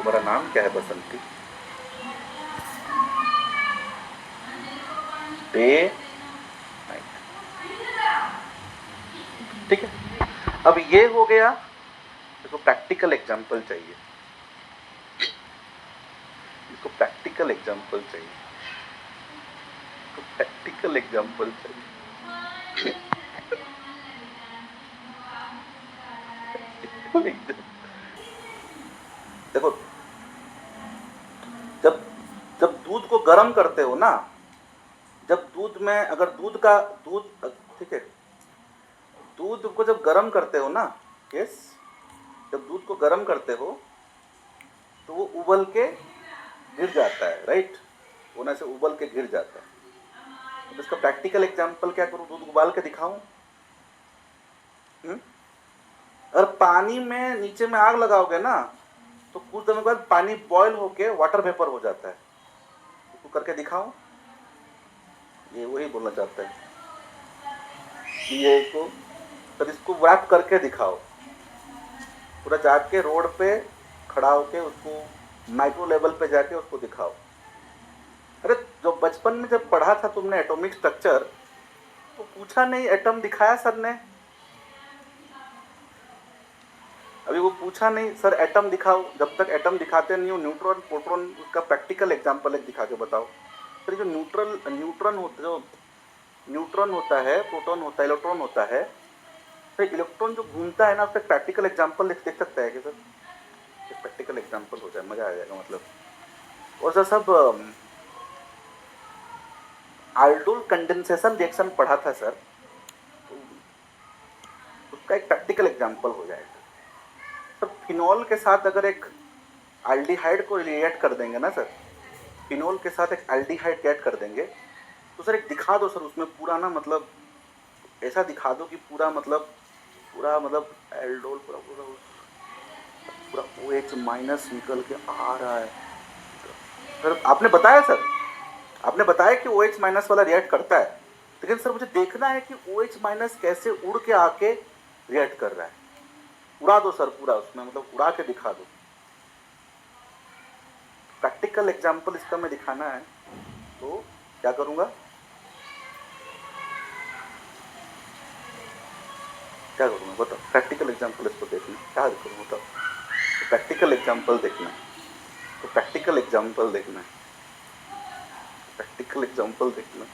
तुम्हारा नाम क्या है बसंती? Day night. ठीक है, अब ये हो गया। इसको प्रैक्टिकल एग्जाम्पल चाहिए, इसको प्रैक्टिकल एग्जाम्पल चाहिए, इसको प्रैक्टिकल एग्जाम्पल चाहिए। देखो, जब जब दूध को गर्म करते हो ना, जब दूध में अगर दूध ठीक है, दूध को जब गर्म करते हो ना, यस, जब दूध को गर्म करते हो तो वो उबल के गिर जाता है, राइट, होने से उबल के गिर जाता है। तो इसका प्रैक्टिकल एग्जांपल क्या करूं? दूध उबाल के दिखाऊं? अगर पानी में नीचे में आग लगाओगे ना तो कुछ दिनों बाद पानी बॉयल होके वाटर वेपर हो जाता है। तो करके दिखाऊं? ये वही बोलना चाहता है कि ये को तो इसको रैप करके दिखाओ, पूरा जाके रोड पे खड़ा होके उसको माइक्रो लेवल पे जाके उसको दिखाओ। अरे जो बचपन में जब पढ़ा था तुमने एटॉमिक स्ट्रक्चर, तो पूछा नहीं एटम दिखाया सर ने? अभी वो पूछा नहीं सर एटम दिखाओ, जब तक एटम दिखाते नहीं हो न्यूट्रॉन प्रोटॉन, उसका प्रैक्टिकल एग्जांपल एक दिखा के बताओ। फिर जो न्यूट्रॉन होता है, प्रोटॉन होता है, इलेक्ट्रॉन होता है, फिर इलेक्ट्रॉन जो घूमता है ना, उसका प्रैक्टिकल एग्जांपल देख सकता है कि सर? प्रैक्टिकल एग्जांपल हो जाए, मजा आ जाएगा मतलब। और सर सब आल्डोल कंडेंसेशन रिएक्शन पढ़ा था सर, तो उसका एक प्रैक्टिकल एग्जांपल हो जाएगा। सर फिनॉल के साथ अगर एक एल्डिहाइड को रिएक्ट कर देंगे ना सर, फिनॉल के साथ एक एल्डिहाइड रिएक्ट कर देंगे, तो सर एक दिखा दो सर उसमें पूरा ना, मतलब ऐसा दिखा दो कि पूरा मतलब एल्डोल पूरा OH माइनस निकल के आ रहा है। सर आपने बताया कि OH माइनस वाला रिएक्ट करता है, लेकिन सर मुझे देखना है कि OH माइनस कैसे उड़ के आके रिएक्ट कर रहा है। उड़ा दो सर पूरा उसमें, मतलब उड़ा के दिखा दो। प्रैक्टिकल एग्जांपल इसका मैं दिखाना है, तो क्या करूंगा? बताओ, प्रैक्टिकल एग्जांपल इसको देखना, क्या करूँ बताओ? तो प्रैक्टिकल एग्जांपल देखना, तो प्रैक्टिकल एग्जांपल देखना, प्रैक्टिकल एग्जांपल देखना।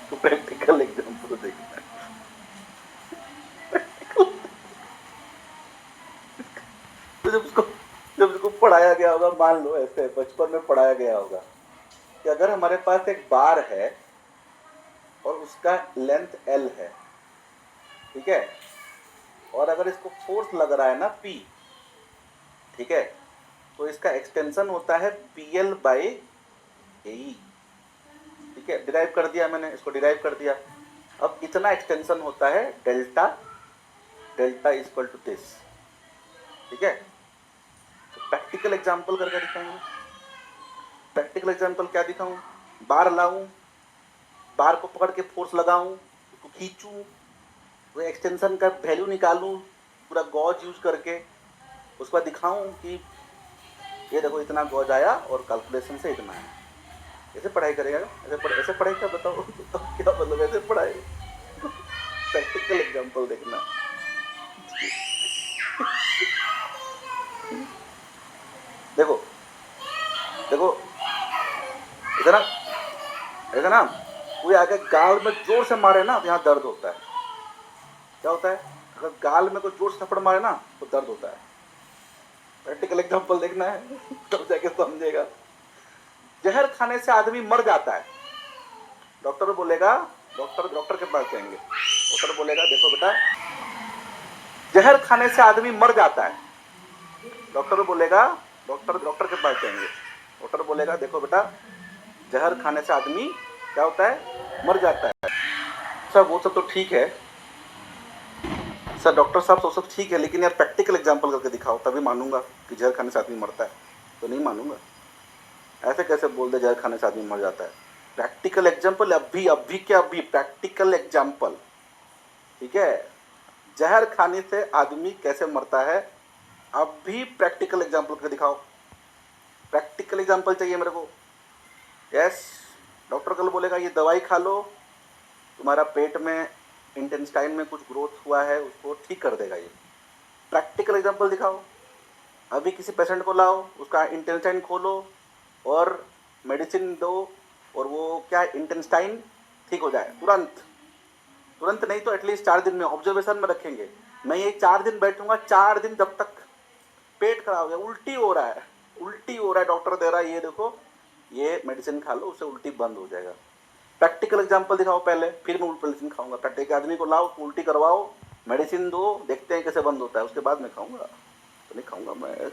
तो प्रैक्टिकल एग्जांपल देखना। तो जब उसको पढ़ाया गया होगा, मान लो ऐसे बचपन में पढ़ाया गया होगा कि अगर हमारे पास एक बार है और उसका लेंथ L है, ठीक है, और अगर इसको फोर्स लग रहा है ना P, ठीक है, तो इसका एक्सटेंशन होता है PL बाई AE, ठीक है, डिराइव कर दिया मैंने, इसको डिराइव कर दिया। अब इतना एक्सटेंशन होता है डेल्टा इक्वल टू दिस, ठीक है। तो प्रैक्टिकल एग्जांपल करके दिखाएंगे। प्रैक्टिकल एग्जांपल क्या दिखाऊं? बार लाऊं, बार को पकड़ के फोर्स लगाऊं, उसको खींचूं, वो एक्सटेंशन का वैल्यू निकालूं पूरा गॉज यूज करके, उसके बाद दिखाऊं कि ये देखो इतना गॉज आया और कैलकुलेशन से इतना है। ऐसे पढ़ाई करेगा? ऐसे पढ़ाई क्या? बताओ क्या मतलब ऐसे पढ़ाई? प्रैक्टिकल एग्जांपल देखना। देखो ऐसा ना, कोई आगे गाल में जोर से मारे ना तो यहाँ दर्द होता है। क्या होता है? अगर गाल में कोई जोर से थप्पड़ मारे ना तो दर्द होता है। प्रैक्टिकल एग्जांपल देखना है तब जाके समझेगा। जहर खाने से आदमी मर जाता है, डॉक्टर बोलेगा, डॉक्टर के पास जाएंगे, डॉक्टर बोलेगा देखो बेटा जहर खाने से आदमी मर जाता है। डॉक्टर बोलेगा, डॉक्टर के पास जाएंगे, डॉक्टर बोलेगा देखो बेटा जहर खाने से आदमी क्या होता है? मर जाता है। सर वो सब तो ठीक है सर, डॉक्टर साहब तो सब ठीक है, लेकिन यार प्रैक्टिकल एग्जांपल करके दिखाओ तभी मानूंगा कि जहर खाने से आदमी मरता है। तो नहीं मानूंगा, ऐसे कैसे बोल दे जहर खाने से आदमी मर जाता है? प्रैक्टिकल एग्जाम्पल, अभी क्या अभी प्रैक्टिकल एग्जाम्पल, ठीक है। जहर खाने से आदमी कैसे मरता है, अभी प्रैक्टिकल एग्जाम्पल करके दिखाओ। प्रैक्टिकल एग्जाम्पल चाहिए मेरे को। यस, डॉक्टर कल बोलेगा ये दवाई खा लो, तुम्हारा पेट में इंटेस्टाइन में कुछ ग्रोथ हुआ है उसको ठीक कर देगा। ये प्रैक्टिकल एग्जाम्पल दिखाओ। अभी किसी पेशेंट को लाओ, उसका इंटेस्टाइन खोलो और मेडिसिन दो, और वो क्या इंटेस्टाइन ठीक हो जाए तुरंत। तुरंत नहीं तो एटलीस्ट 4 दिन में ऑब्जर्वेशन में रखेंगे। मैं ये 4 दिन बैठूंगा, 4 दिन जब तक पेट खराब हो गया, उल्टी हो रहा है, उल्टी हो रहा है, डॉक्टर दे रहा है ये देखो ये मेडिसिन खा लो, उससे उल्टी बंद हो जाएगा। प्रैक्टिकल एग्जाम्पल दिखाओ पहले, फिर मैं मेडिसिन खाऊंगा। प्रैक्टिकल आदमी को लाओ, उल्टी करवाओ, मेडिसिन दो, देखते हैं कैसे बंद होता है, उसके बाद मैं खाऊंगा। तो नहीं खाऊंगा मैं।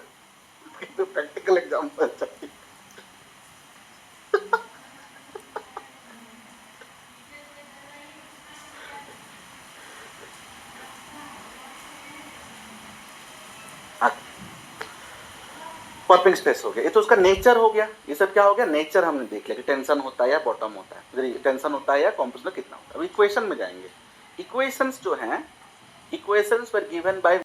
प्रैक्टिकल एग्जाम्पल चाहिए। पॉपिंग स्ट्रेस हो गया, ये तो उसका नेचर हो गया। ये सब क्या हो गया, नेचर हमने देख लिया कि टेंशन होता है या बॉटम होता है, टेंशन होता है या कॉम्प्रेशन कितना होता है। अब इक्वेशन में जाएंगे। इक्वेशंस जो हैं, इक्वेशंस वर गिवन बाय